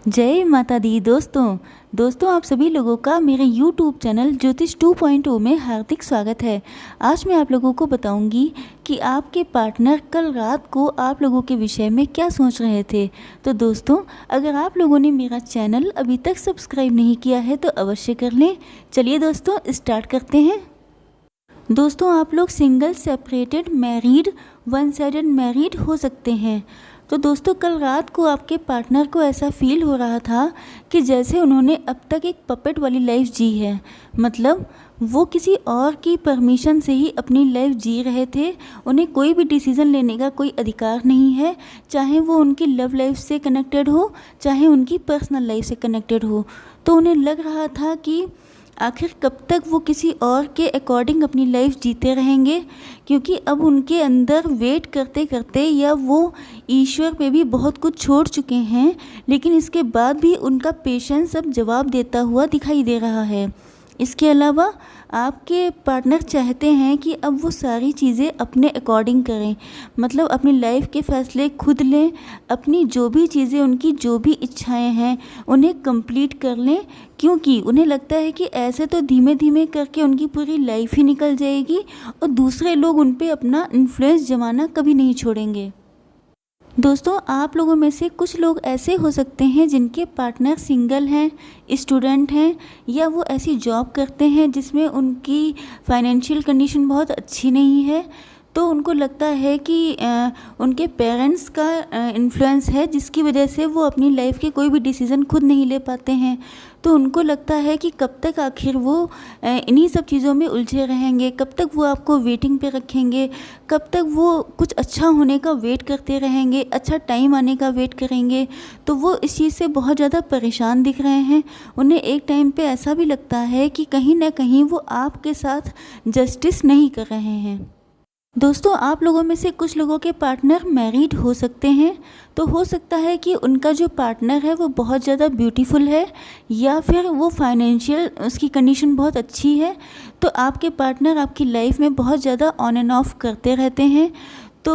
जय माता दी दोस्तों आप सभी लोगों का मेरे YouTube चैनल ज्योतिष 2.0 में हार्दिक स्वागत है। आज मैं आप लोगों को बताऊंगी कि आपके पार्टनर कल रात को आप लोगों के विषय में क्या सोच रहे थे। तो दोस्तों, अगर आप लोगों ने मेरा चैनल अभी तक सब्सक्राइब नहीं किया है तो अवश्य कर लें। चलिए दोस्तों, स्टार्ट करते हैं। दोस्तों, आप लोग single, separated, married, one sided married हो सकते हैं। तो दोस्तों, कल रात को आपके पार्टनर को ऐसा फील हो रहा था कि जैसे उन्होंने अब तक एक पपेट वाली लाइफ जी है। मतलब वो किसी और की परमिशन से ही अपनी लाइफ जी रहे थे। उन्हें कोई भी डिसीज़न लेने का कोई अधिकार नहीं है, चाहे वो उनकी लव लाइफ से कनेक्टेड हो, चाहे उनकी पर्सनल लाइफ से कनेक्टेड हो। तो उन्हें लग रहा था कि आखिर कब तक वो किसी और के अकॉर्डिंग अपनी लाइफ जीते रहेंगे, क्योंकि अब उनके अंदर वेट करते करते या वो ईश्वर पे भी बहुत कुछ छोड़ चुके हैं, लेकिन इसके बाद भी उनका पेशेंस अब जवाब देता हुआ दिखाई दे रहा है। इसके अलावा आपके पार्टनर चाहते हैं कि अब वो सारी चीज़ें अपने अकॉर्डिंग करें, मतलब अपनी लाइफ के फैसले खुद लें, अपनी जो भी चीज़ें, उनकी जो भी इच्छाएं हैं उन्हें कंप्लीट कर लें, क्योंकि उन्हें लगता है कि ऐसे तो धीमे धीमे करके उनकी पूरी लाइफ ही निकल जाएगी और दूसरे लोग उन पर अपना इन्फ्लुएंस जमाना कभी नहीं छोड़ेंगे। दोस्तों, आप लोगों में से कुछ लोग ऐसे हो सकते हैं जिनके पार्टनर सिंगल हैं, स्टूडेंट हैं, या वो ऐसी जॉब करते हैं जिसमें उनकी फाइनेंशियल कंडीशन बहुत अच्छी नहीं है। तो उनको लगता है कि उनके पेरेंट्स का इन्फ्लुएंस है, जिसकी वजह से वो अपनी लाइफ के कोई भी डिसीज़न खुद नहीं ले पाते हैं। तो उनको लगता है कि कब तक आखिर वो इन्हीं सब चीज़ों में उलझे रहेंगे, कब तक वो आपको वेटिंग पे रखेंगे, कब तक वो कुछ अच्छा होने का वेट करते रहेंगे, अच्छा टाइम आने का वेट करेंगे। तो वो इस चीज़ से बहुत ज़्यादा परेशान दिख रहे हैं। उन्हें एक टाइम पे ऐसा भी लगता है कि कहीं ना कहीं वो आपके साथ जस्टिस नहीं कर रहे हैं। दोस्तों, आप लोगों में से कुछ लोगों के पार्टनर मैरिड हो सकते हैं। तो हो सकता है कि उनका जो पार्टनर है वो बहुत ज़्यादा ब्यूटीफुल है, या फिर वो फाइनेंशियल उसकी कंडीशन बहुत अच्छी है। तो आपके पार्टनर आपकी लाइफ में बहुत ज़्यादा ऑन एंड ऑफ करते रहते हैं। तो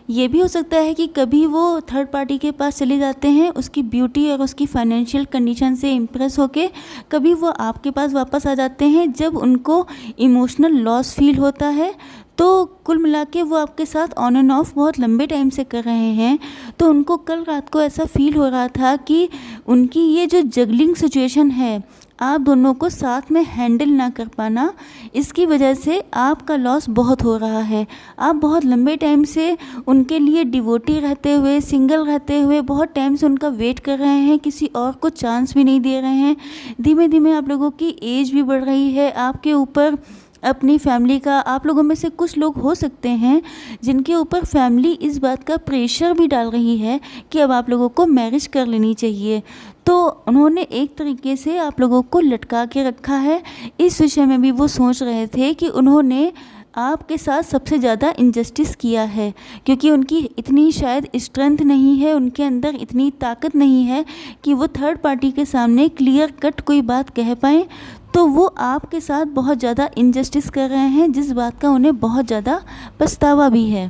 ये भी हो सकता है कि कभी वो थर्ड पार्टी के पास चले जाते हैं उसकी ब्यूटी और उसकी फाइनेंशियल कंडीशन से इम्प्रेस होके, कभी वो आपके पास वापस आ जाते हैं जब उनको इमोशनल लॉस फील होता है। तो कुल मिला के वो आपके साथ ऑन एंड ऑफ बहुत लंबे टाइम से कर रहे हैं। तो उनको कल रात को ऐसा फील हो रहा था कि उनकी ये जो जगलिंग सिचुएशन है, आप दोनों को साथ में हैंडल ना कर पाना, इसकी वजह से आपका लॉस बहुत हो रहा है। आप बहुत लंबे टाइम से उनके लिए डिवोटी रहते हुए, सिंगल रहते हुए बहुत टाइम से उनका वेट कर रहे हैं, किसी और को चांस भी नहीं दे रहे हैं। धीमे धीमे आप लोगों की एज भी बढ़ रही है, आपके ऊपर अपनी फैमिली का, आप लोगों में से कुछ लोग हो सकते हैं जिनके ऊपर फैमिली इस बात का प्रेशर भी डाल रही है कि अब आप लोगों को मैरिज कर लेनी चाहिए। तो उन्होंने एक तरीके से आप लोगों को लटका के रखा है। इस विषय में भी वो सोच रहे थे कि उन्होंने आपके साथ सबसे ज़्यादा इनजस्टिस किया है, क्योंकि उनकी इतनी शायद स्ट्रेंथ नहीं है, उनके अंदर इतनी ताकत नहीं है कि वो थर्ड पार्टी के सामने क्लियर कट कोई बात कह पाएँ। तो वो आपके साथ बहुत ज़्यादा इनजस्टिस कर रहे हैं, जिस बात का उन्हें बहुत ज़्यादा पछतावा भी है।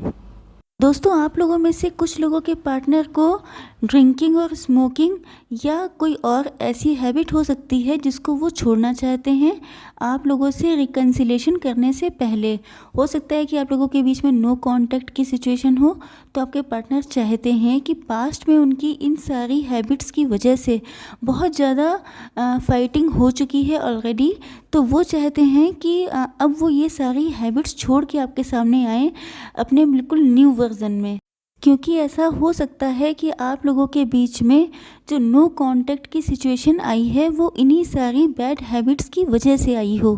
दोस्तों, आप लोगों में से कुछ लोगों के पार्टनर को ड्रिंकिंग और स्मोकिंग या कोई और ऐसी हैबिट हो सकती है जिसको वो छोड़ना चाहते हैं आप लोगों से रिकन्सिलेशन करने से पहले। हो सकता है कि आप लोगों के बीच में नो कांटेक्ट की सिचुएशन हो। तो आपके पार्टनर चाहते हैं कि पास्ट में उनकी इन सारी हैबिट्स की वजह से बहुत ज़्यादा फाइटिंग हो चुकी है ऑलरेडी। तो वो चाहते हैं कि अब वो ये सारी हैबिट्स छोड़ के आपके सामने आएँ अपने बिल्कुल न्यू वर्जन में, क्योंकि ऐसा हो सकता है कि आप लोगों के बीच में जो नो कांटेक्ट की सिचुएशन आई है वो इन्हीं सारी बैड हैबिट्स की वजह से आई हो।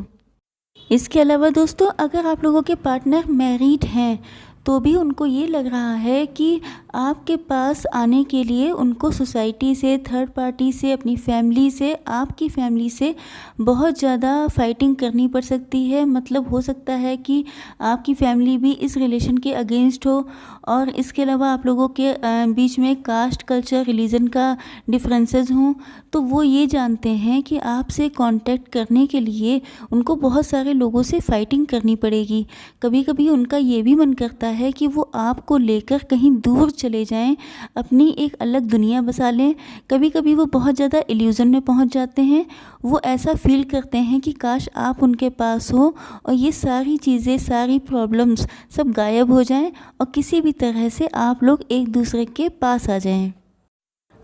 इसके अलावा दोस्तों, अगर आप लोगों के पार्टनर मैरिड हैं तो भी उनको ये लग रहा है कि आपके पास आने के लिए उनको सोसाइटी से, थर्ड पार्टी से, अपनी फैमिली से, आपकी फैमिली से बहुत ज़्यादा फाइटिंग करनी पड़ सकती है। मतलब हो सकता है कि आपकी फैमिली भी इस रिलेशन के अगेंस्ट हो, और इसके अलावा आप लोगों के बीच में कास्ट, कल्चर, रिलीजन का डिफरेंसेस हों। तो वो ये जानते हैं कि आपसे कांटेक्ट करने के लिए उनको बहुत सारे लोगों से फाइटिंग करनी पड़ेगी। कभी कभी उनका ये भी मन करता है कि वो आपको लेकर कहीं दूर चले जाएं, अपनी एक अलग दुनिया बसा लें। कभी कभी वो बहुत ज़्यादा इल्यूज़न में पहुंच जाते हैं, वो ऐसा फील करते हैं कि काश आप उनके पास हो और ये सारी चीज़ें, सारी प्रॉब्लम्स सब गायब हो जाएं और किसी भी तरह से आप लोग एक दूसरे के पास आ जाएं।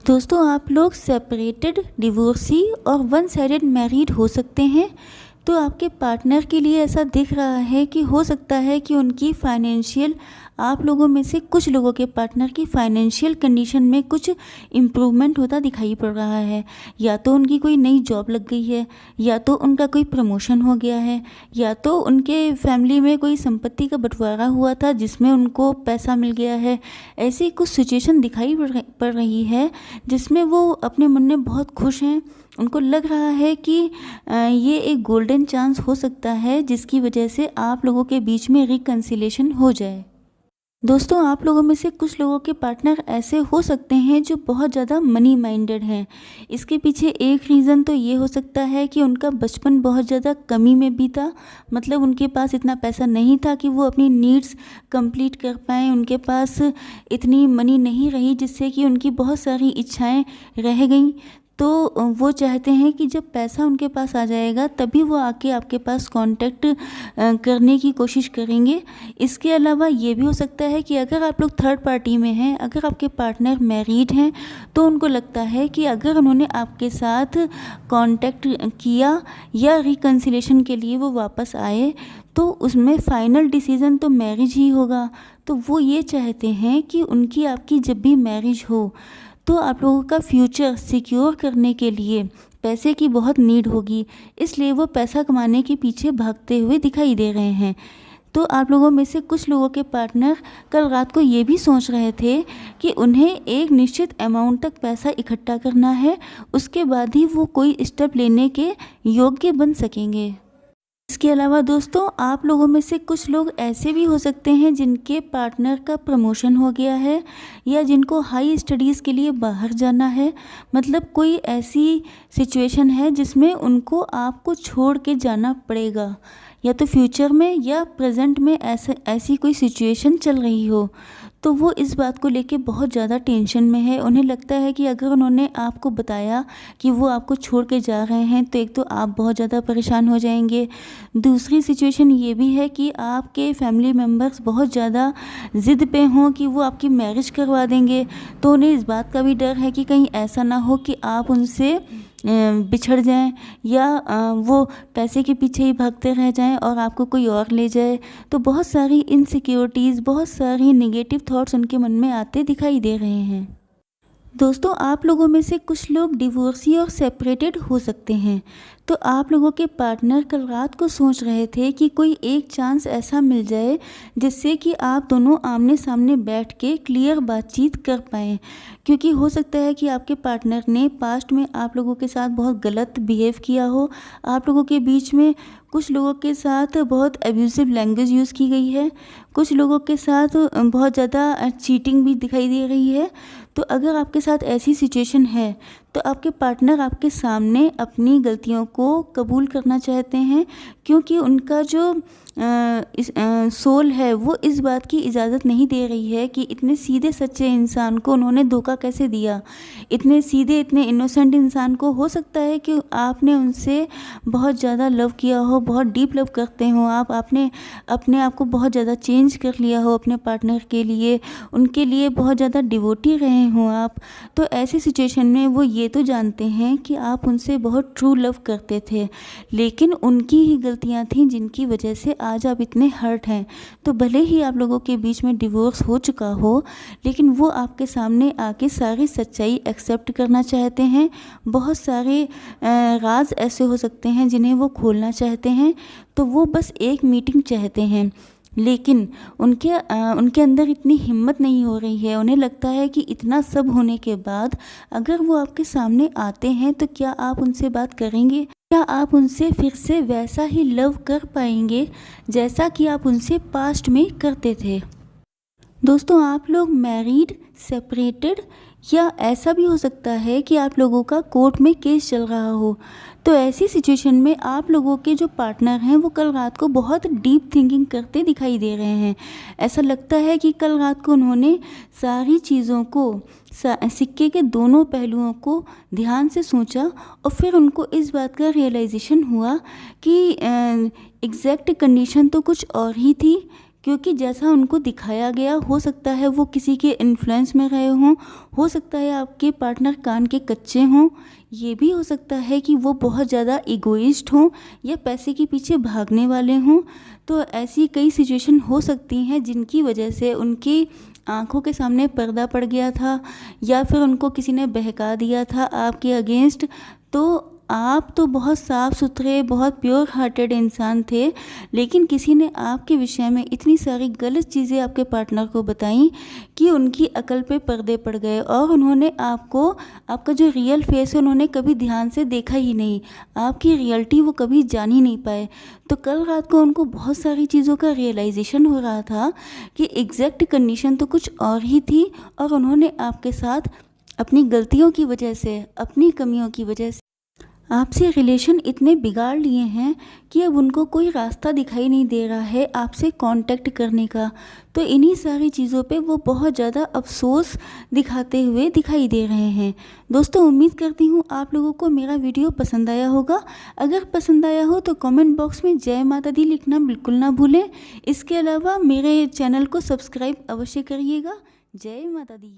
दोस्तों, आप लोग सेपरेटेड, डिवोर्सी और वन साइडेड मैरिड हो सकते हैं। तो आपके पार्टनर के लिए ऐसा दिख रहा है कि हो सकता है कि उनकी फाइनेंशियल, आप लोगों में से कुछ लोगों के पार्टनर की फाइनेंशियल कंडीशन में कुछ इम्प्रूवमेंट होता दिखाई पड़ रहा है। या तो उनकी कोई नई जॉब लग गई है, या तो उनका कोई प्रमोशन हो गया है, या तो उनके फैमिली में कोई संपत्ति का बंटवारा हुआ था जिसमें उनको पैसा मिल गया है। ऐसी कुछ सिचुएशन दिखाई पड़ रही है जिसमें वो अपने मन में बहुत खुश हैं। उनको लग रहा है कि ये एक गोल्डन चांस हो सकता है जिसकी वजह से आप लोगों के बीच में रिकन्सिलेशन हो जाए। दोस्तों, आप लोगों में से कुछ लोगों के पार्टनर ऐसे हो सकते हैं जो बहुत ज़्यादा मनी माइंडेड हैं। इसके पीछे एक रीज़न तो ये हो सकता है कि उनका बचपन बहुत ज़्यादा कमी में बीता, मतलब उनके पास इतना पैसा नहीं था कि वो अपनी नीड्स कंप्लीट कर पाएँ। उनके पास इतनी मनी नहीं रही जिससे कि उनकी बहुत सारी इच्छाएं रह गईं। तो वो चाहते हैं कि जब पैसा उनके पास आ जाएगा तभी वो आके आपके पास कांटेक्ट करने की कोशिश करेंगे। इसके अलावा ये भी हो सकता है कि अगर आप लोग थर्ड पार्टी में हैं, अगर आपके पार्टनर मैरिड हैं, तो उनको लगता है कि अगर उन्होंने आपके साथ कांटेक्ट किया या रिकन्सिलेशन के लिए वो वापस आए तो उसमें फ़ाइनल डिसीज़न तो मैरिज ही होगा। तो वो ये चाहते हैं कि उनकी आपकी जब भी मैरिज हो तो आप लोगों का फ्यूचर सिक्योर करने के लिए पैसे की बहुत नीड होगी, इसलिए वो पैसा कमाने के पीछे भागते हुए दिखाई दे रहे हैं। तो आप लोगों में से कुछ लोगों के पार्टनर कल रात को ये भी सोच रहे थे कि उन्हें एक निश्चित अमाउंट तक पैसा इकट्ठा करना है, उसके बाद ही वो कोई स्टेप लेने के योग्य बन सकेंगे। इसके अलावा दोस्तों, आप लोगों में से कुछ लोग ऐसे भी हो सकते हैं जिनके पार्टनर का प्रमोशन हो गया है या जिनको हाई स्टडीज़ के लिए बाहर जाना है। मतलब कोई ऐसी सिचुएशन है जिसमें उनको आपको छोड़ के जाना पड़ेगा, या तो फ्यूचर में या प्रेजेंट में ऐसी कोई सिचुएशन चल रही हो। तो वो इस बात को लेके बहुत ज़्यादा टेंशन में है। उन्हें लगता है कि अगर उन्होंने आपको बताया कि वो आपको छोड़ के जा रहे हैं तो एक तो आप बहुत ज़्यादा परेशान हो जाएंगे। दूसरी सिचुएशन ये भी है कि आपके फैमिली मेम्बर्स बहुत ज़्यादा ज़िद पे हों कि वो आपकी मैरिज करवा देंगे। तो उन्हें इस बात का भी डर है कि कहीं ऐसा ना हो कि आप उनसे बिछड़ जाएं या वो पैसे के पीछे ही भागते रह जाएं और आपको कोई और ले जाए। तो बहुत सारी इनसिक्योरिटीज़, बहुत सारी नेगेटिव थॉट्स उनके मन में आते दिखाई दे रहे हैं। दोस्तों, आप लोगों में से कुछ लोग डिवोर्सी और सेपरेटेड हो सकते हैं। तो आप लोगों के पार्टनर कल रात को सोच रहे थे कि कोई एक चांस ऐसा मिल जाए जिससे कि आप दोनों आमने सामने बैठ के क्लियर बातचीत कर पाएँ, क्योंकि हो सकता है कि आपके पार्टनर ने पास्ट में आप लोगों के साथ बहुत गलत बिहेव किया हो। आप लोगों के बीच में कुछ लोगों के साथ बहुत एब्यूसिव लैंग्वेज यूज़ की गई है, कुछ लोगों के साथ बहुत ज़्यादा चीटिंग भी दिखाई दे रही है। तो अगर आपके साथ ऐसी सिचुएशन है तो आपके पार्टनर आपके सामने अपनी गलतियों को कबूल करना चाहते हैं, क्योंकि उनका जो सोल है वो इस बात की इजाज़त नहीं दे रही है कि इतने सीधे सच्चे इंसान को उन्होंने धोखा कैसे दिया। इतने सीधे, इतने इनोसेंट इंसान को, हो सकता है कि आपने उनसे बहुत ज़्यादा लव किया हो, बहुत डीप लव करते हो आपने अपने आप को बहुत ज़्यादा चेंज कर लिया हो अपने पार्टनर के लिए, उनके लिए बहुत ज़्यादा डिवोटी रहे हो आप। तो ऐसी सिचुएशन में वो ये तो जानते हैं कि आप उनसे बहुत ट्रू लव करते थे, लेकिन उनकी ही गलतियाँ थीं जिनकी वजह से आज आप इतने हर्ट हैं। तो भले ही आप लोगों के बीच में डिवोर्स हो चुका हो, लेकिन वो आपके सामने आके सारी सच्चाई एक्सेप्ट करना चाहते हैं। बहुत सारे राज ऐसे हो सकते हैं जिन्हें वो खोलना चाहते हैं। तो वो बस एक मीटिंग चाहते हैं, लेकिन उनके अंदर इतनी हिम्मत नहीं हो रही है। उन्हें लगता है कि इतना सब होने के बाद अगर वो आपके सामने आते हैं तो क्या आप उनसे बात करेंगे? क्या आप उनसे फिर से वैसा ही लव कर पाएंगे जैसा कि आप उनसे पास्ट में करते थे? दोस्तों, आप लोग मैरिड, सेपरेटेड या ऐसा भी हो सकता है कि आप लोगों का कोर्ट में केस चल रहा हो। तो ऐसी सिचुएशन में आप लोगों के जो पार्टनर हैं वो कल रात को बहुत डीप थिंकिंग करते दिखाई दे रहे हैं। ऐसा लगता है कि कल रात को उन्होंने सारी चीज़ों को, सिक्के के दोनों पहलुओं को ध्यान से सोचा और फिर उनको इस बात का रियलाइजेशन हुआ कि एग्जैक्ट कंडीशन तो कुछ और ही थी, क्योंकि जैसा उनको दिखाया गया, हो सकता है वो किसी के इन्फ्लुएंस में रहे हों, हो सकता है आपके पार्टनर कान के कच्चे हों, ये भी हो सकता है कि वो बहुत ज़्यादा इगोइस्ट हों या पैसे के पीछे भागने वाले हों। तो ऐसी कई सिचुएशन हो सकती हैं जिनकी वजह से उनकी आंखों के सामने पर्दा पड़ गया था या फिर उनको किसी ने बहका दिया था आपके अगेंस्ट। तो आप तो बहुत साफ़ सुथरे, बहुत प्योर हार्टेड इंसान थे, लेकिन किसी ने आपके विषय में इतनी सारी गलत चीज़ें आपके पार्टनर को बताई कि उनकी अकल पे पर्दे पड़ गए और उन्होंने आपको, आपका जो रियल फेस है उन्होंने कभी ध्यान से देखा ही नहीं, आपकी रियलिटी वो कभी जान ही नहीं पाए। तो कल रात को उनको बहुत सारी चीज़ों का रियलाइजेशन हो रहा था कि एग्जैक्ट कंडीशन तो कुछ और ही थी और उन्होंने आपके साथ अपनी गलतियों की वजह से, अपनी कमियों की वजह से आपसे रिलेशन इतने बिगाड़ लिए हैं कि अब उनको कोई रास्ता दिखाई नहीं दे रहा है आपसे कांटेक्ट करने का। तो इन्हीं सारी चीज़ों पे वो बहुत ज़्यादा अफसोस दिखाते हुए दिखाई दे रहे हैं। दोस्तों, उम्मीद करती हूँ आप लोगों को मेरा वीडियो पसंद आया होगा। अगर पसंद आया हो तो कमेंट बॉक्स में जय माता दी लिखना बिल्कुल ना भूलें। इसके अलावा मेरे चैनल को सब्सक्राइब अवश्य करिएगा। जय माता दी।